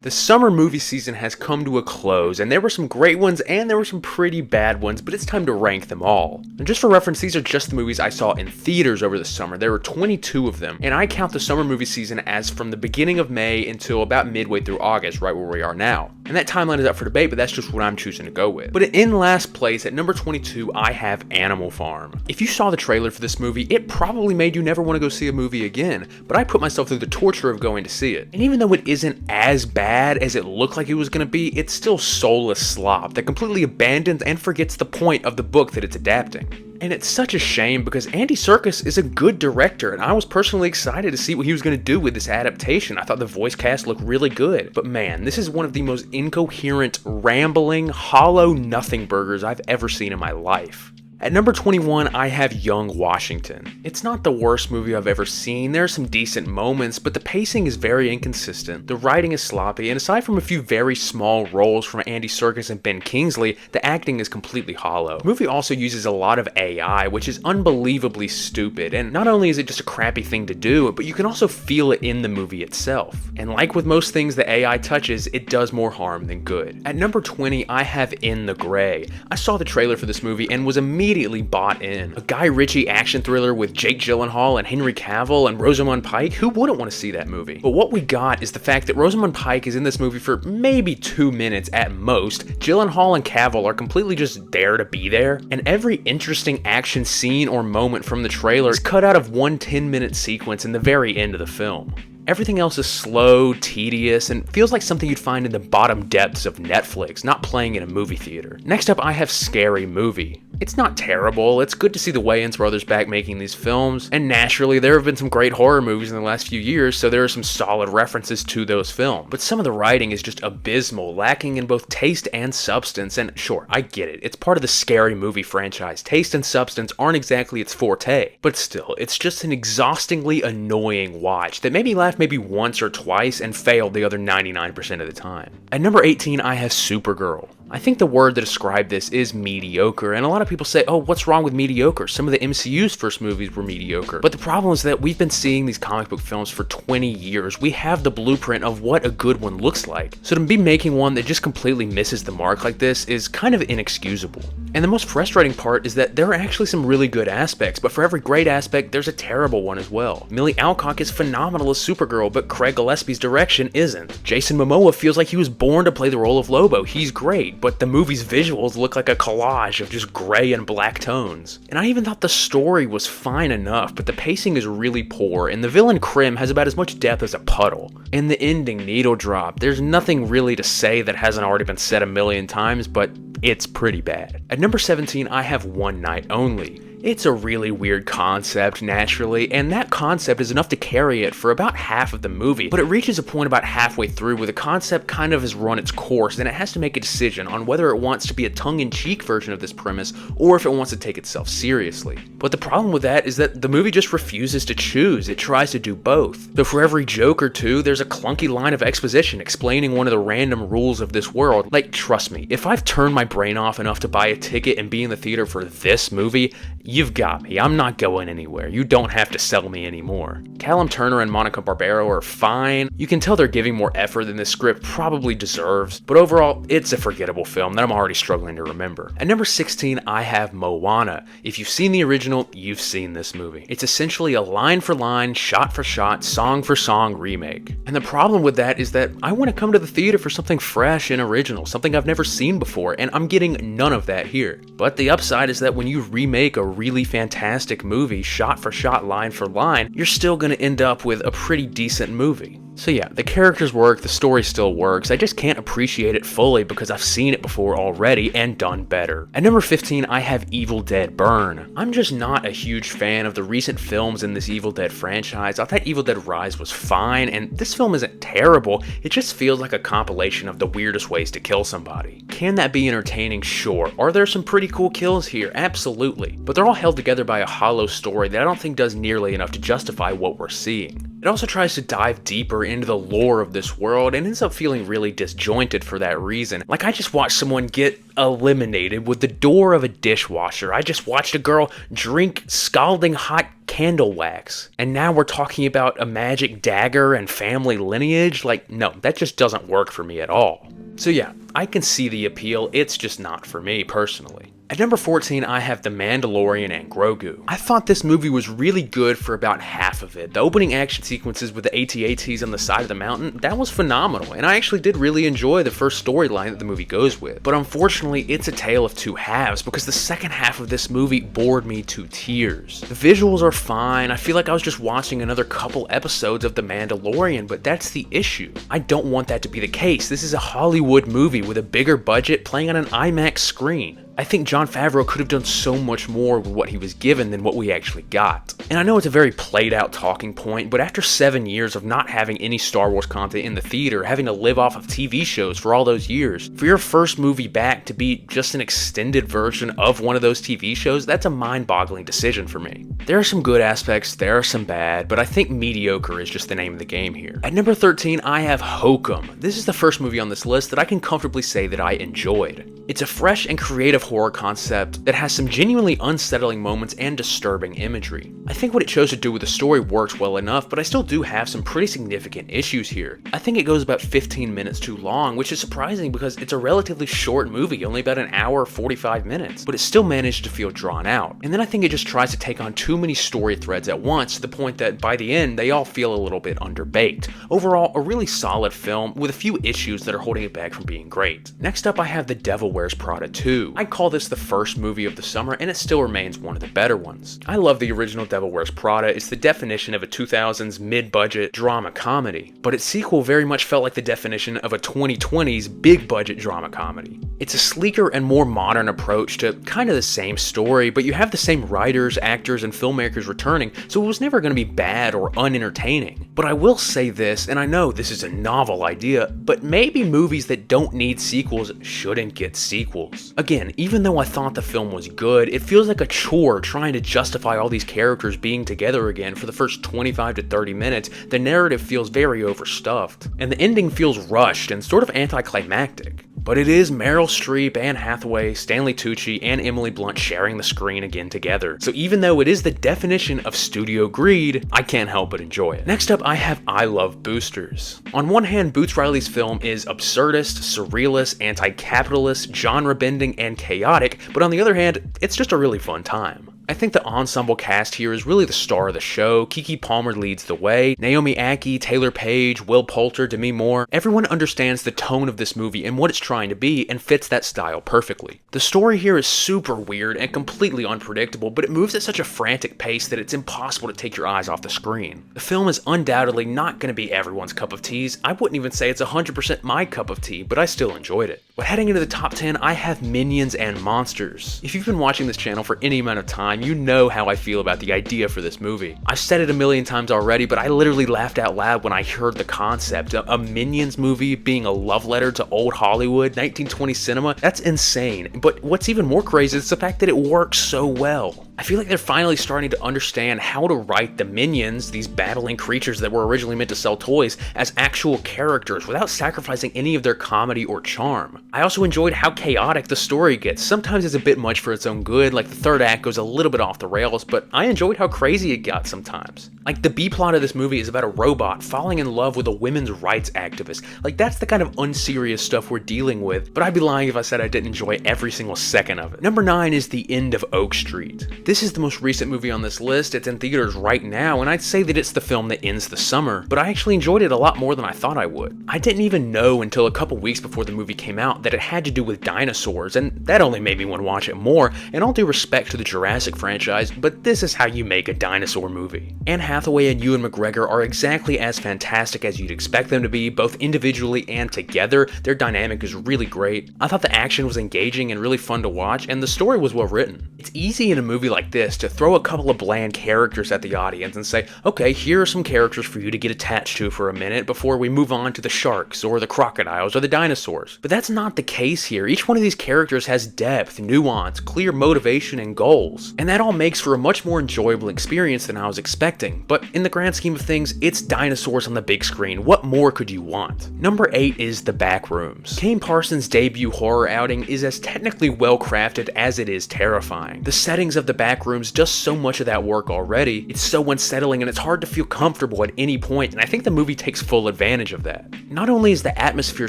The summer movie season has come to a close, and there were some great ones and there were some pretty bad ones, but it's time to rank them all. And just for reference, these are just the movies I saw in theaters over the summer. There were 22 of them, and I count the summer movie season as from the beginning of May until about midway through August, right where we are now. And that timeline is up for debate, but that's just what I'm choosing to go with. But in last place, at number 22, I have Animal Farm. If you saw the trailer for this movie, it probably made you never want to go see a movie again, but I put myself through the torture of going to see it. And even though it isn't as bad as it looked like it was going to be, it's still soulless slop that completely abandons and forgets the point of the book that it's adapting. And it's such a shame because Andy Serkis is a good director, and I was personally excited to see what he was going to do with this adaptation. I thought the voice cast looked really good. But man, this is one of the most incoherent, rambling, hollow nothing burgers I've ever seen in my life. At number 21, I have Young Washington. It's not the worst movie I've ever seen. There are some decent moments, but the pacing is very inconsistent, the writing is sloppy, and aside from a few very small roles from Andy Serkis and Ben Kingsley, the acting is completely hollow. The movie also uses a lot of AI, which is unbelievably stupid, and not only is it just a crappy thing to do, but you can also feel it in the movie itself. And like with most things that AI touches, it does more harm than good. At number 20, I have In the Gray. I saw the trailer for this movie and was immediately bought in. A Guy Ritchie action thriller with Jake Gyllenhaal and Henry Cavill and Rosamund Pike. Who wouldn't want to see that movie? But what we got is the fact that Rosamund Pike is in this movie for maybe 2 minutes at most. Gyllenhaal and Cavill are completely just there to be there, and every interesting action scene or moment from the trailer is cut out of one 10-minute sequence in the very end of the film. Everything else is slow, tedious, and feels like something you'd find in the bottom depths of Netflix, not playing in a movie theater. Next up, I have Scary Movie. It's not terrible, it's good to see the Wayans brothers back making these films, and naturally there have been some great horror movies in the last few years, so there are some solid references to those films. But some of the writing is just abysmal, lacking in both taste and substance, and sure, I get it, it's part of the Scary Movie franchise. Taste and substance aren't exactly its forte, but still, it's just an exhaustingly annoying watch that made me laugh maybe once or twice and failed the other 99% of the time. At number 18, I have Supergirl. I think the word to describe this is mediocre, and a lot of people say, oh, what's wrong with mediocre? Some of the MCU's first movies were mediocre. But the problem is that we've been seeing these comic book films for 20 years. We have the blueprint of what a good one looks like. So to be making one that just completely misses the mark like this is kind of inexcusable. And the most frustrating part is that there are actually some really good aspects, but for every great aspect, there's a terrible one as well. Millie Alcock is phenomenal as Supergirl, but Craig Gillespie's direction isn't. Jason Momoa feels like he was born to play the role of Lobo. He's great, but the movie's visuals look like a collage of just gray and black tones. And I even thought the story was fine enough, but the pacing is really poor, and the villain Krim has about as much depth as a puddle. And the ending needle drop, there's nothing really to say that hasn't already been said a million times, but it's pretty bad. At number 17, I have One Night Only. It's a really weird concept, naturally, and that concept is enough to carry it for about half of the movie, but it reaches a point about halfway through where the concept kind of has run its course, and it has to make a decision on whether it wants to be a tongue-in-cheek version of this premise, or if it wants to take itself seriously. But the problem with that is that the movie just refuses to choose. It tries to do both. So for every joke or two, there's a clunky line of exposition explaining one of the random rules of this world. Like, trust me, if I've turned my brain off enough to buy a ticket and be in the theater for this movie, you've got me. I'm not going anywhere. You don't have to sell me anymore. Callum Turner and Monica Barbero are fine. You can tell they're giving more effort than this script probably deserves, but overall, it's a forgettable film that I'm already struggling to remember. At number 16, I have Moana. If you've seen the original, you've seen this movie. It's essentially a line for line, shot for shot, song for song remake. And the problem with that is that I want to come to the theater for something fresh and original, something I've never seen before, and I'm getting none of that here. But the upside is that when you remake a really fantastic movie, shot for shot, line for line, you're still going to end up with a pretty decent movie. So yeah, the characters work, the story still works, I just can't appreciate it fully because I've seen it before already and done better. At number 15, I have Evil Dead Burn. I'm just not a huge fan of the recent films in this Evil Dead franchise. I thought Evil Dead Rise was fine, and this film isn't terrible, it just feels like a compilation of the weirdest ways to kill somebody. Can that be entertaining? Sure. Are there some pretty cool kills here? Absolutely. But they're all held together by a hollow story that I don't think does nearly enough to justify what we're seeing. It also tries to dive deeper into the lore of this world and ends up feeling really disjointed for that reason. Like, I just watched someone get eliminated with the door of a dishwasher. I just watched a girl drink scalding hot candle wax. And now we're talking about a magic dagger and family lineage? Like, no, that just doesn't work for me at all. So yeah, I can see the appeal, it's just not for me personally. At number 14, I have The Mandalorian and Grogu. I thought this movie was really good for about half of it. The opening action sequences with the AT-ATs on the side of the mountain, that was phenomenal, and I actually did really enjoy the first storyline that the movie goes with. But unfortunately, it's a tale of two halves, because the second half of this movie bored me to tears. The visuals are fine, I feel like I was just watching another couple episodes of The Mandalorian, but that's the issue. I don't want that to be the case. This is a Hollywood movie with a bigger budget playing on an IMAX screen. I think Jon Favreau could have done so much more with what he was given than what we actually got. And I know it's a very played out talking point, but after 7 years of not having any Star Wars content in the theater, having to live off of TV shows for all those years, for your first movie back to be just an extended version of one of those TV shows, that's a mind-boggling decision for me. There are some good aspects, there are some bad, but I think mediocre is just the name of the game here. At number 13, I have Hokum. This is the first movie on this list that I can comfortably say that I enjoyed. It's a fresh and creative horror concept that has some genuinely unsettling moments and disturbing imagery. I think what it chose to do with the story works well enough, but I still do have some pretty significant issues here. I think it goes about 15 minutes too long, which is surprising because it's a relatively short movie, only about an hour 45 minutes, but it still managed to feel drawn out. And then I think it just tries to take on too many story threads at once to the point that by the end, they all feel a little bit underbaked. Overall, a really solid film with a few issues that are holding it back from being great. Next up, I have The Devil Wears Prada 2. I'd call this the first movie of the summer, and it still remains one of the better ones. I love the original Devil Wears Prada. It's the definition of a 2000s mid-budget drama comedy, but its sequel very much felt like the definition of a 2020s big-budget drama comedy. It's a sleeker and more modern approach to kind of the same story, but you have the same writers, actors, and filmmakers returning, so it was never going to be bad or unentertaining. But I will say this, and I know this is a novel idea, but maybe movies that don't need sequels shouldn't get sequels. Again, even though I thought the film was good, it feels like a chore trying to justify all these characters being together again for the first 25 to 30 minutes. The narrative feels very overstuffed, and the ending feels rushed and sort of anticlimactic. But it is Meryl Streep, Anne Hathaway, Stanley Tucci, and Emily Blunt sharing the screen again together. So even though it is the definition of studio greed, I can't help but enjoy it. Next up, I have I Love Boosters. On one hand, Boots Riley's film is absurdist, surrealist, anti-capitalist, genre-bending, and chaotic, but on the other hand, it's just a really fun time. I think the ensemble cast here is really the star of the show. Keke Palmer leads the way. Naomi Ackie, Taylor Page, Will Poulter, Demi Moore. Everyone understands the tone of this movie and what it's trying to be and fits that style perfectly. The story here is super weird and completely unpredictable, but it moves at such a frantic pace that it's impossible to take your eyes off the screen. The film is undoubtedly not going to be everyone's cup of tea. I wouldn't even say it's 100% my cup of tea, but I still enjoyed it. But heading into the top 10, I have Minions and Monsters. If you've been watching this channel for any amount of time, you know how I feel about the idea for this movie. I've said it a million times already, but I literally laughed out loud when I heard the concept. A Minions movie being a love letter to old Hollywood, 1920s cinema, that's insane. But what's even more crazy is the fact that it works so well. I feel like they're finally starting to understand how to write the Minions, these battling creatures that were originally meant to sell toys, as actual characters without sacrificing any of their comedy or charm. I also enjoyed how chaotic the story gets. Sometimes it's a bit much for its own good, like the third act goes a little bit off the rails, but I enjoyed how crazy it got sometimes. Like the B-plot of this movie is about a robot falling in love with a women's rights activist. Like that's the kind of unserious stuff we're dealing with, but I'd be lying if I said I didn't enjoy every single second of it. Number 9 is The End of Oak Street. This is the most recent movie on this list. It's in theaters right now, and I'd say that it's the film that ends the summer, but I actually enjoyed it a lot more than I thought I would. I didn't even know until a couple weeks before the movie came out that it had to do with dinosaurs, and that only made me want to watch it more, and all due respect to the Jurassic franchise, but this is how you make a dinosaur movie. Anne Hathaway and Ewan McGregor are exactly as fantastic as you'd expect them to be, both individually and together. Their dynamic is really great. I thought the action was engaging and really fun to watch, and the story was well written. It's easy in a movie like this to throw a couple of bland characters at the audience and say, okay, here are some characters for you to get attached to for a minute before we move on to the sharks or the crocodiles or the dinosaurs. But that's not the case here. Each one of these characters has depth, nuance, clear motivation, and goals. And that all makes for a much more enjoyable experience than I was expecting. But in the grand scheme of things, it's dinosaurs on the big screen. What more could you want? Number 8 is The Backrooms. Kane Parsons' debut horror outing is as technically well crafted as it is terrifying. The settings of The Backrooms does so much of that work already. It's so unsettling and it's hard to feel comfortable at any point, and I think the movie takes full advantage of that. Not only is the atmosphere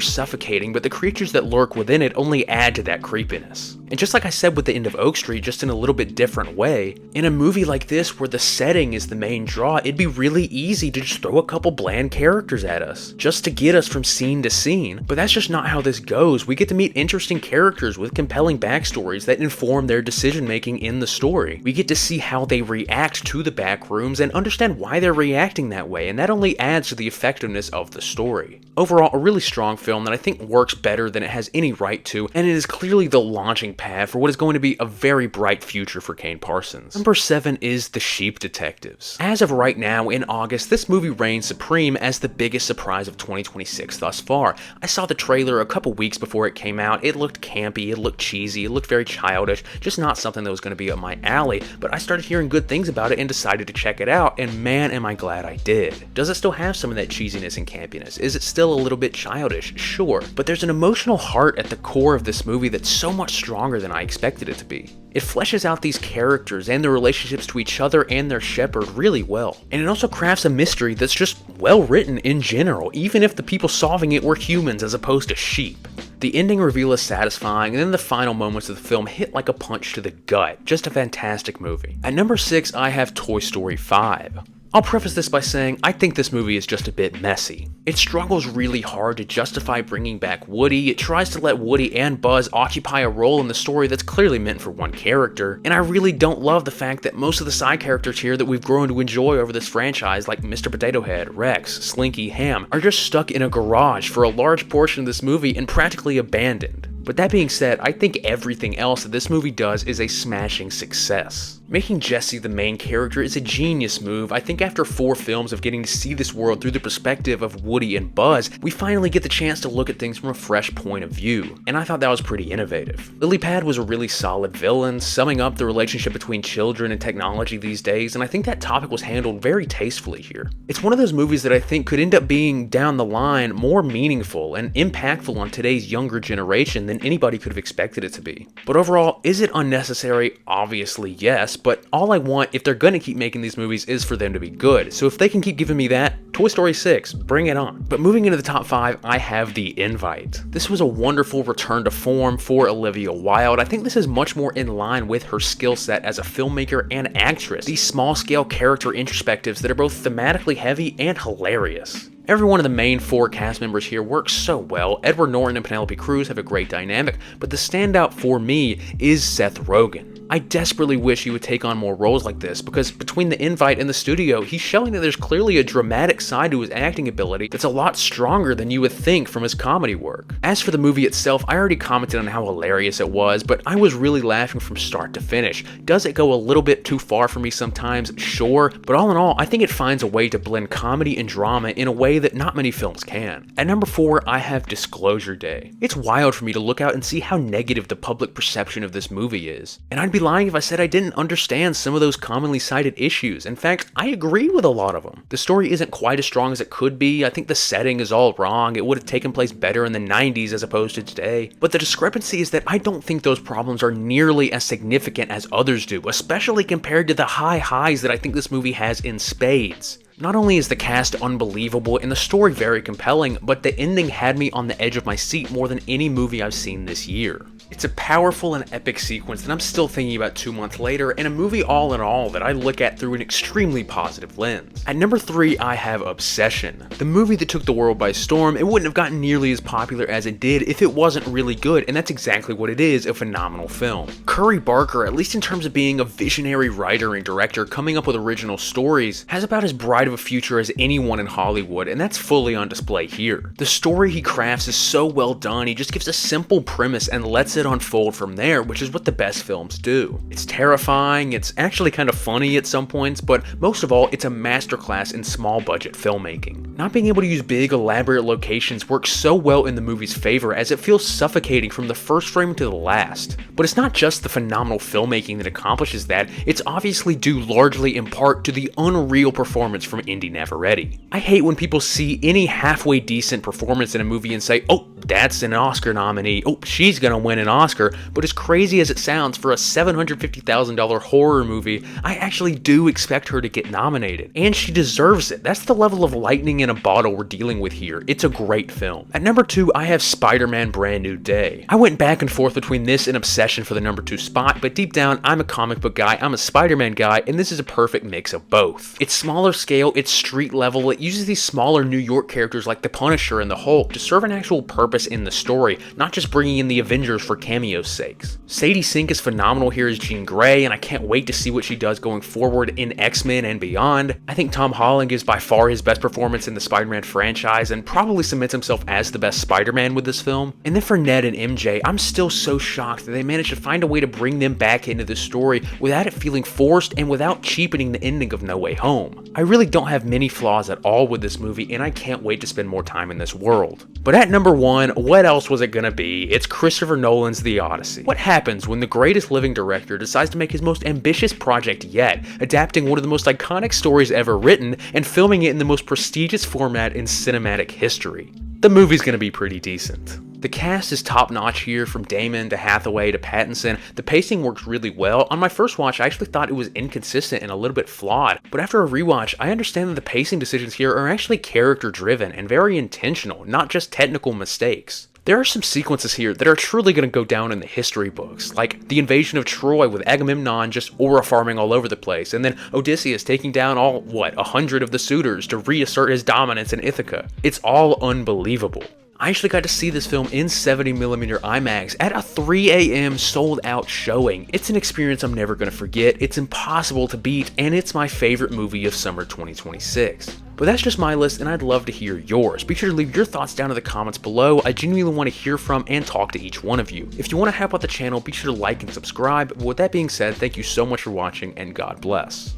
suffocating, but the creatures that lurk within it only add to that creepiness. And just like I said with the end of Oak Street, just in a little bit different way, in a movie like this where the setting is the main draw, it'd be really easy to just throw a couple bland characters at us, just to get us from scene to scene. But that's just not how this goes. We get to meet interesting characters with compelling backstories that inform their decision making in the story. We get to see how they react to the Backrooms and understand why they're reacting that way, and that only adds to the effectiveness of the story. Overall, a really strong film that I think works better than it has any right to, and it is clearly the launching pad for what is going to be a very bright future for Kane Parsons. Number 7 is The Sheep Detectives. As of right now, in August, this movie reigns supreme as the biggest surprise of 2026 thus far. I saw the trailer a couple weeks before it came out. It looked campy, it looked cheesy, it looked very childish, just not something that was going to be up my alley, but I started hearing good things about it and decided to check it out, and man am I glad I did. Does it still have some of that cheesiness and campiness? Is it still a little bit childish? Sure, but there's an emotional heart at the core of this movie that's so much stronger than I expected it to be. It fleshes out these characters and their relationships to each other and their shepherd really well. And it also crafts a mystery that's just well written in general, even if the people solving it were humans as opposed to sheep. The ending reveal is satisfying, and then the final moments of the film hit like a punch to the gut. Just a fantastic movie. At number 6, I have Toy Story 5. I'll preface this by saying I think this movie is just a bit messy. It struggles really hard to justify bringing back Woody. It tries to let Woody and Buzz occupy a role in the story that's clearly meant for one character, and I really don't love the fact that most of the side characters here that we've grown to enjoy over this franchise, like Mr. Potato Head, Rex, Slinky, Ham, are just stuck in a garage for a large portion of this movie and practically abandoned. But that being said, I think everything else that this movie does is a smashing success. Making Jessie the main character is a genius move. I think after 4 films of getting to see this world through the perspective of Woody and Buzz, we finally get the chance to look at things from a fresh point of view, and I thought that was pretty innovative. Lilypad was a really solid villain, summing up the relationship between children and technology these days, and I think that topic was handled very tastefully here. It's one of those movies that I think could end up being, down the line, more meaningful and impactful on today's younger generation than anybody could have expected it to be. But overall, is it unnecessary? Obviously yes, but all I want, if they're gonna keep making these movies, is for them to be good. So if they can keep giving me that, Toy Story 6, bring it on. But moving into the top 5, I have The Invite. This was a wonderful return to form for Olivia Wilde. I think this is much more in line with her skill set as a filmmaker and actress. These small-scale character introspectives that are both thematically heavy and hilarious. Every one of the main 4 cast members here works so well. Edward Norton and Penelope Cruz have a great dynamic, but the standout for me is Seth Rogen. I desperately wish he would take on more roles like this, because between The Invite and The Studio, he's showing that there's clearly a dramatic side to his acting ability that's a lot stronger than you would think from his comedy work. As for the movie itself, I already commented on how hilarious it was, but I was really laughing from start to finish. Does it go a little bit too far for me sometimes? Sure, but all in all, I think it finds a way to blend comedy and drama in a way that not many films can. At number 4, I have Disclosure Day. It's wild for me to look out and see how negative the public perception of this movie is, and I'd be lying if I said I didn't understand some of those commonly cited issues. In fact, I agree with a lot of them. The story isn't quite as strong as it could be. I think the setting is all wrong. It would have taken place better in the 90s as opposed to today. But the discrepancy is that I don't think those problems are nearly as significant as others do, especially compared to the high highs that I think this movie has in spades. Not only is the cast unbelievable and the story very compelling, but the ending had me on the edge of my seat more than any movie I've seen this year. It's a powerful and epic sequence that I'm still thinking about 2 months later, and a movie all in all that I look at through an extremely positive lens. At number 3, I have Obsession. The movie that took the world by storm. It wouldn't have gotten nearly as popular as it did if it wasn't really good, and that's exactly what it is, a phenomenal film. Curry Barker, at least in terms of being a visionary writer and director coming up with original stories, has about as bright of a future as anyone in Hollywood, and that's fully on display here. The story he crafts is so well done. He just gives a simple premise and lets it unfold from there, which is what the best films do. It's terrifying, it's actually kind of funny at some points, but most of all, it's a masterclass in small budget filmmaking. Not being able to use big, elaborate locations works so well in the movie's favor, as it feels suffocating from the first frame to the last. But it's not just the phenomenal filmmaking that accomplishes that, it's obviously due largely in part to the unreal performance from Indy Navarrete. I hate when people see any halfway decent performance in a movie and say, oh, that's an Oscar nominee. Oh, she's gonna win an Oscar. But as crazy as it sounds, for a $750,000 horror movie, I actually do expect her to get nominated. And she deserves it. That's the level of lightning in a bottle we're dealing with here. It's a great film. At number 2, I have Spider-Man Brand New Day. I went back and forth between this and Obsession for the number 2 spot, but deep down, I'm a comic book guy, I'm a Spider-Man guy, and this is a perfect mix of both. It's smaller scale, it's street level, it uses these smaller New York characters like the Punisher and the Hulk to serve an actual purpose in the story, not just bringing in the Avengers for cameo's sakes. Sadie Sink is phenomenal here as Jean Grey, and I can't wait to see what she does going forward in X-Men and beyond. I think Tom Holland gives by far his best performance in the Spider-Man franchise and probably cements himself as the best Spider-Man with this film. And then for Ned and MJ, I'm still so shocked that they managed to find a way to bring them back into the story without it feeling forced and without cheapening the ending of No Way Home. I really don't have many flaws at all with this movie, and I can't wait to spend more time in this world. But at number 1, what else was it gonna be? It's Christopher Nolan's The Odyssey. What happens when the greatest living director decides to make his most ambitious project yet, adapting one of the most iconic stories ever written and filming it in the most prestigious format in cinematic history? The movie's gonna be pretty decent. The cast is top-notch here, from Damon to Hathaway to Pattinson. The pacing works really well. On my first watch, I actually thought it was inconsistent and a little bit flawed, but after a rewatch, I understand that the pacing decisions here are actually character-driven and very intentional, not just technical mistakes. There are some sequences here that are truly going to go down in the history books, like the invasion of Troy with Agamemnon just aura farming all over the place, and then Odysseus taking down all, 100 of the suitors to reassert his dominance in Ithaca. It's all unbelievable. I actually got to see this film in 70mm IMAX at a 3 a.m. sold out showing. It's an experience I'm never going to forget, it's impossible to beat, and it's my favorite movie of summer 2026. But that's just my list, and I'd love to hear yours. Be sure to leave your thoughts down in the comments below. I genuinely want to hear from and talk to each one of you. If you want to help out the channel, be sure to like and subscribe. But with that being said, thank you so much for watching, and God bless.